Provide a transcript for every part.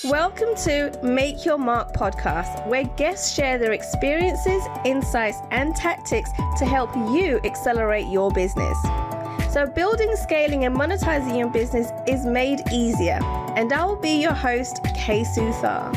Welcome to Make Your Mark podcast, where guests share their experiences, insights, and tactics to help you accelerate your business. So building, scaling, and monetizing your business is made easier. And I will be your host, Kay Suthar.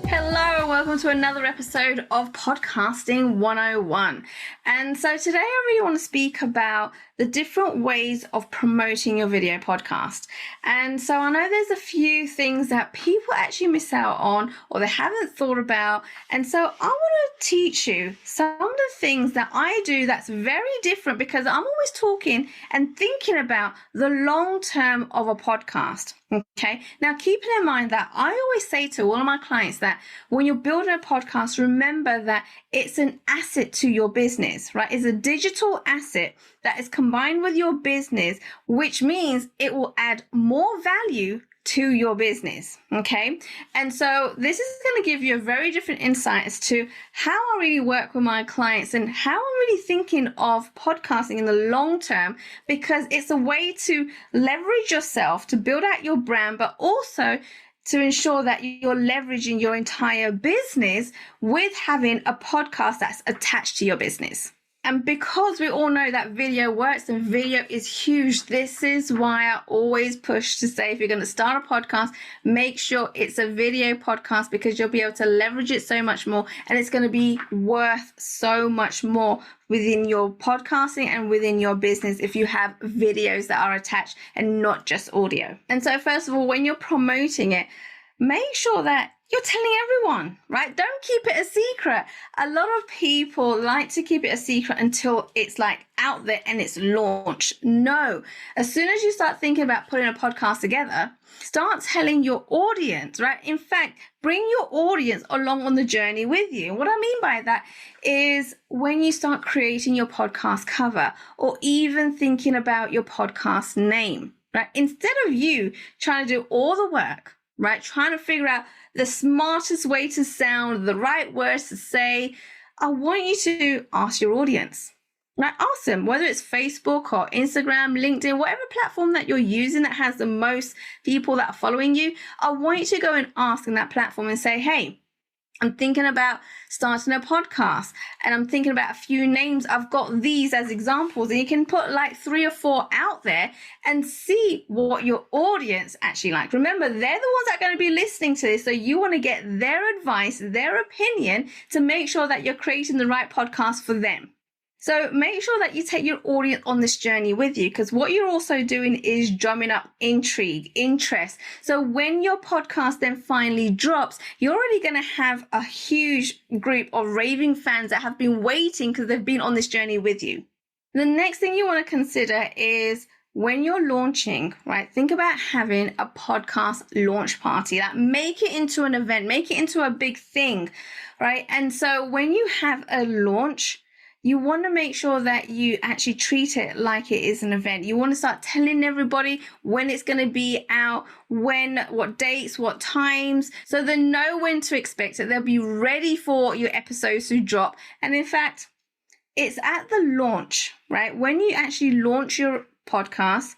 Hello, welcome to another episode of Podcasting 101. And so today I really want to speak about the different ways of promoting your video podcast. And so I know there's a few things that people actually miss out on or they haven't thought about. And so I want to teach you some of the things that I do that's very different, because I'm always talking and thinking about the long term of a podcast. Okay. Now, keeping in mind that I always say to all of my clients that when you're building a podcast, remember that it's an asset to your business, right? It's a digital asset that is combined with your business, which means it will add more value to your business. Okay. And so this is going to give you a very different insight as to how I really work with my clients and how I'm really thinking of podcasting in the long term, because it's a way to leverage yourself to build out your brand, but also to ensure that you're leveraging your entire business with having a podcast that's attached to your business. And because we all know that video works and video is huge, this is why I always push to say, if you're going to start a podcast, make sure it's a video podcast, because you'll be able to leverage it so much more, and it's going to be worth so much more within your podcasting and within your business if you have videos that are attached and not just audio. And so first of all, when you're promoting it, make sure that you're telling everyone, right? Don't keep it a secret. A lot of people like to keep it a secret until it's like out there and it's launched. No, as soon as you start thinking about putting a podcast together, start telling your audience, right? In fact, bring your audience along on the journey with you. What I mean by that is when you start creating your podcast cover or even thinking about your podcast name, right? Instead of you trying to do all the work, right? Trying to figure out the smartest way to sound, the right words to say, I want you to ask your audience, right? Ask them, whether it's Facebook or Instagram, LinkedIn, whatever platform that you're using that has the most people that are following you. I want you to go and ask in that platform and say, hey, I'm thinking about starting a podcast and I'm thinking about a few names. I've got these as examples, and you can put like 3 or 4 out there and see what your audience actually like. Remember, they're the ones that are going to be listening to this. So you want to get their advice, their opinion, to make sure that you're creating the right podcast for them. So make sure that you take your audience on this journey with you, because what you're also doing is drumming up intrigue, interest. So when your podcast then finally drops, you're already going to have a huge group of raving fans that have been waiting because they've been on this journey with you. The next thing you want to consider is when you're launching, right? Think about having a podcast launch party. Like, make it into an event, make it into a big thing, right? And so when you have a launch, you want to make sure that you actually treat it like it is an event. You want to start telling everybody when it's going to be out, when, what dates, what times, so they know when to expect it. They'll be ready for your episodes to drop. And in fact, it's at the launch, right? When you actually launch your podcast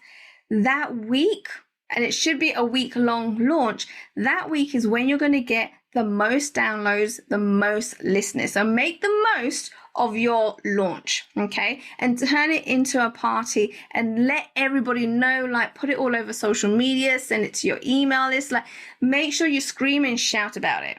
that week, and it should be a week-long launch, that week is when you're going to get the most downloads, the most listeners. So make the most of your launch, okay? And turn it into a party and let everybody know, like put it all over social media, send it to your email list, like make sure you scream and shout about it.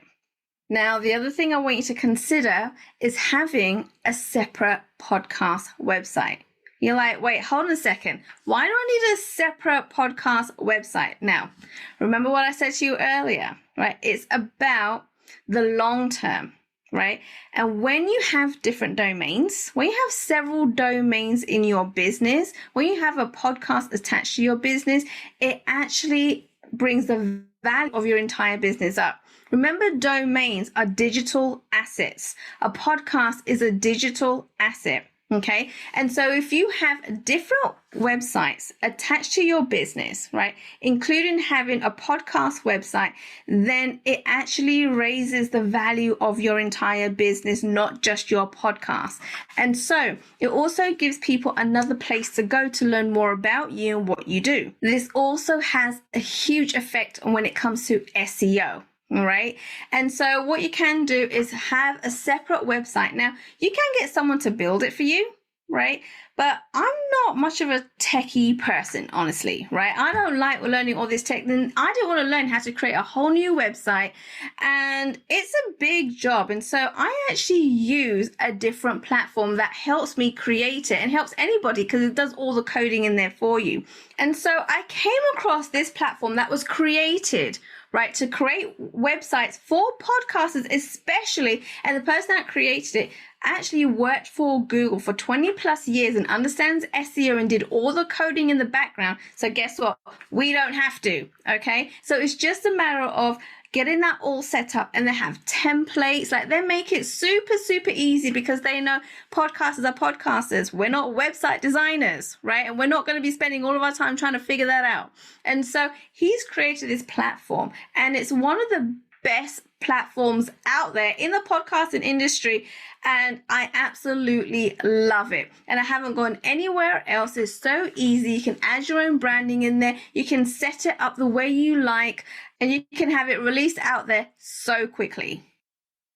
Now, the other thing I want you to consider is having a separate podcast website. You're like, wait, hold on a second. Why do I need a separate podcast website? Now, remember what I said to you earlier, right? It's about the long term, right? And when you have different domains, when you have several domains in your business, when you have a podcast attached to your business, it actually brings the value of your entire business up. Remember, domains are digital assets. A podcast is a digital asset. Okay. And so if you have different websites attached to your business, right, including having a podcast website, then it actually raises the value of your entire business, not just your podcast. And so it also gives people another place to go to learn more about you and what you do. This also has a huge effect on when it comes to SEO. All right. And so what you can do is have a separate website. Now, you can get someone to build it for you, right? But I'm not much of a techie person, honestly, right? I don't like learning all this tech. Then I didn't want to learn how to create a whole new website. And it's a big job. And so I actually use a different platform that helps me create it and helps anybody because it does all the coding in there for you. And so I came across this platform that was created, right, to create websites for podcasters especially. And the person that created it actually worked for Google for 20 plus years and understands SEO and did all the coding in the background. So guess what? We don't have to, okay? So it's just a matter of getting that all set up, and they have templates. Like, they make it super, super easy because they know podcasters are podcasters. We're not website designers, right? And we're not going to be spending all of our time trying to figure that out. And so he's created this platform, and it's one of the best platforms out there in the podcasting industry, and I absolutely love it. And I haven't gone anywhere else. It's so easy. You can add your own branding in there. You can set it up the way you like, and you can have it released out there so quickly.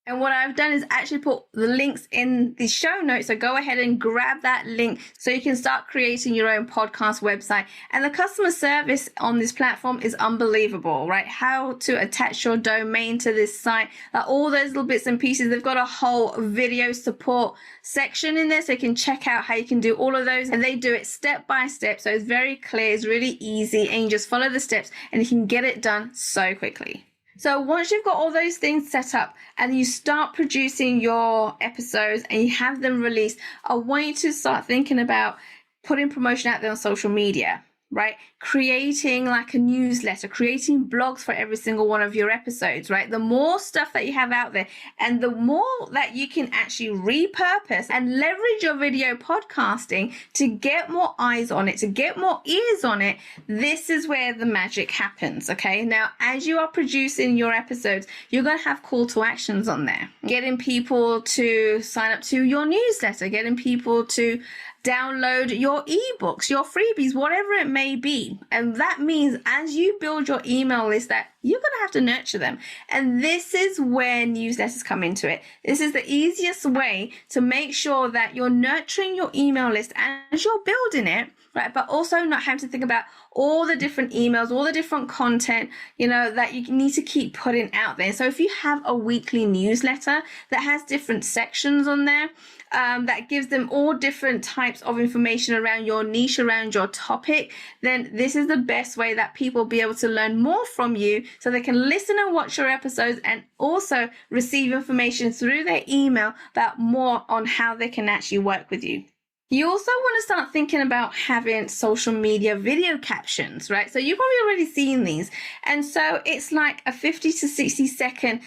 And what I've done is actually put the links in the show notes. So go ahead and grab that link so you can start creating your own podcast website. And the customer service on this platform is unbelievable, right? How to attach your domain to this site, like all those little bits and pieces. They've got a whole video support section in there so you can check out how you can do all of those. And they do it step by step. So it's very clear, it's really easy, and you just follow the steps and you can get it done so quickly. So once you've got all those things set up and you start producing your episodes and you have them released, I want you to start thinking about putting promotion out there on social media, right? Creating like a newsletter, creating blogs for every single one of your episodes, right? The more stuff that you have out there and the more that you can actually repurpose and leverage your video podcasting to get more eyes on it, to get more ears on it, this is where the magic happens, okay? Now, as you are producing your episodes, you're going to have call to actions on there, getting people to sign up to your newsletter, getting people to download your ebooks, your freebies, whatever it may be. And that means as you build your email list that you're going to have to nurture them. And this is where newsletters come into it. This is the easiest way to make sure that you're nurturing your email list as you're building it, right? But also not having to think about all the different emails, all the different content, that you need to keep putting out there. So if you have a weekly newsletter that has different sections on there, that gives them all different types of information around your niche, around your topic, then this is the best way that people will be able to learn more from you so they can listen and watch your episodes and also receive information through their email about more on how they can actually work with you. You also want to start thinking about having social media video captions, right? So you've probably already seen these. And so it's like a 50 to 60 second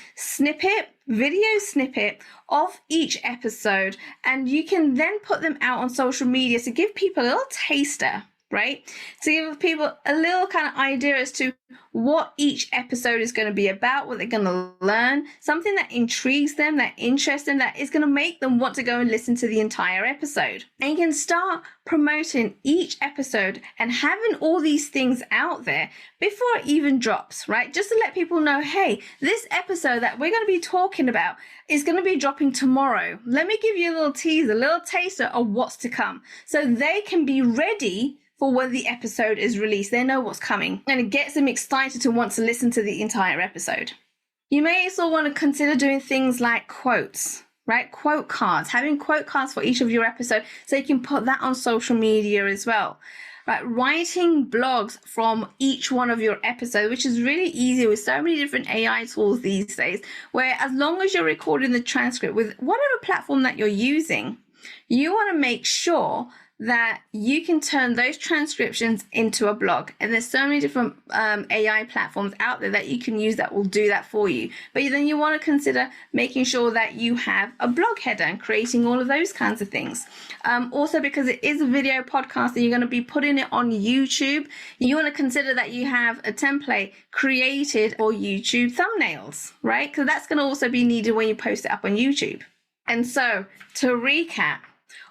video snippet of each episode. And you can then put them out on social media to give people a little taster, right? To give people a little kind of idea as to what each episode is going to be about, what they're going to learn, something that intrigues them, that interests them, that is going to make them want to go and listen to the entire episode. And you can start promoting each episode and having all these things out there before it even drops, right? Just to let people know, hey, this episode that we're going to be talking about is going to be dropping tomorrow. Let me give you a little teaser, a little taster of what's to come so they can be ready for when the episode is released. They know what's coming, and it gets them excited to want to listen to the entire episode. You may also want to consider doing things like quotes, right? Quote cards, having quote cards for each of your episodes so you can put that on social media as well. Right, writing blogs from each one of your episodes, which is really easy with so many different AI tools these days, where as long as you're recording the transcript with whatever platform that you're using, you want to make sure that you can turn those transcriptions into a blog. And there's so many different AI platforms out there that you can use that will do that for you. But then you want to consider making sure that you have a blog header and creating all of those kinds of things. Also, because it is a video podcast and you're going to be putting it on YouTube, you want to consider that you have a template created for YouTube thumbnails, right? Because that's going to also be needed when you post it up on YouTube. And so to recap,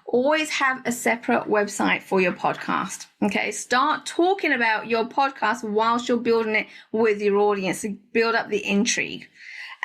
always have a separate website for your podcast. Okay, start talking about your podcast whilst you're building it with your audience to build up the intrigue.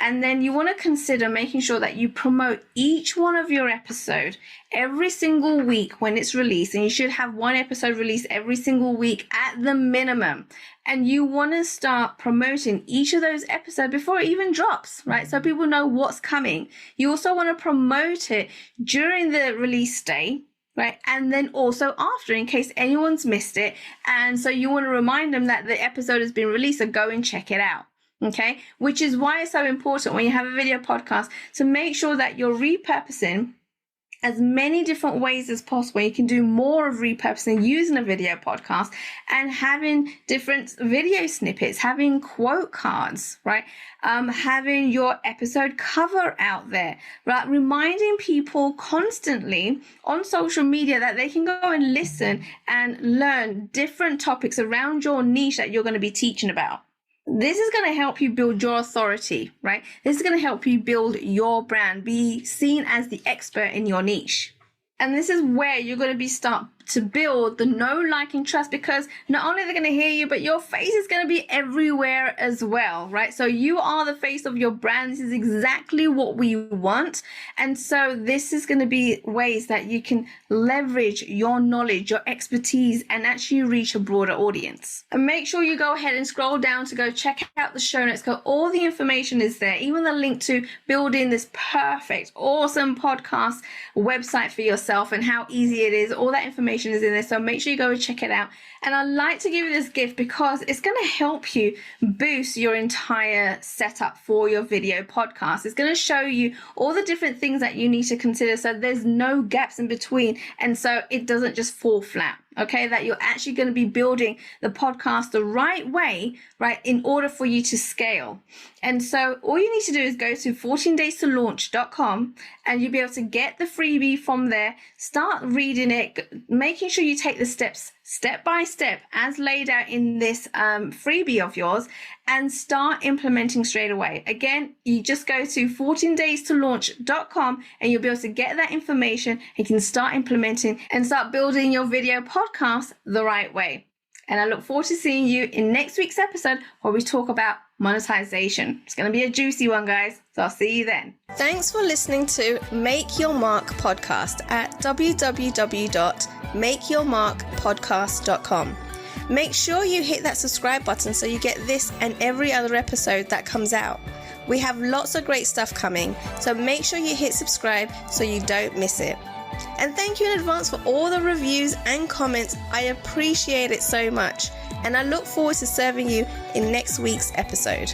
And then you want to consider making sure that you promote each one of your episodes every single week when it's released. And you should have one episode released every single week at the minimum. And you want to start promoting each of those episodes before it even drops, right? So people know what's coming. You also want to promote it during the release day, right? And then also after, in case anyone's missed it. And so you want to remind them that the episode has been released, so go and check it out. Okay, which is why it's so important when you have a video podcast to make sure that you're repurposing as many different ways as possible. You can do more of repurposing using a video podcast and having different video snippets, having quote cards, right? Having your episode cover out there, right? Reminding people constantly on social media that they can go and listen and learn different topics around your niche that you're going to be teaching about. This is going to help you build your authority, right? This is going to help you build your brand, be seen as the expert in your niche. And this is where you're going to start to build the know, like, and trust, because not only are they going to hear you, but your face is going to be everywhere as well, right? So you are the face of your brand. This is exactly what we want. And so this is going to be ways that you can leverage your knowledge, your expertise, and actually reach a broader audience. And make sure you go ahead and scroll down to go check out the show notes. All the information is there, even the link to building this perfect, awesome podcast website for yourself and how easy it is. All that information is in there, so make sure you go and check it out. And I'd like to give you this gift because it's going to help you boost your entire setup for your video podcast. It's going to show you all the different things that you need to consider, so there's no gaps in between, and so it doesn't just fall flat. Okay, that you're actually going to be building the podcast the right way, right, in order for you to scale. And so all you need to do is go to 14daystolaunch.com and you'll be able to get the freebie from there. Start reading it, making sure you take the steps step by step as laid out in this freebie of yours, and start implementing straight away. Again, you just go to 14daystolaunch.com and you'll be able to get that information. You can start implementing and start building your video podcast the right way. And I look forward to seeing you in next week's episode where we talk about monetization. It's going to be a juicy one, guys. So I'll see you then. Thanks for listening to Make Your Mark podcast at www.makeyourmarkpodcast.com. Make sure you hit that subscribe button so you get this and every other episode that comes out. We have lots of great stuff coming, so make sure you hit subscribe so you don't miss it. And thank you in advance for all the reviews and comments. I appreciate it so much. And I look forward to serving you in next week's episode.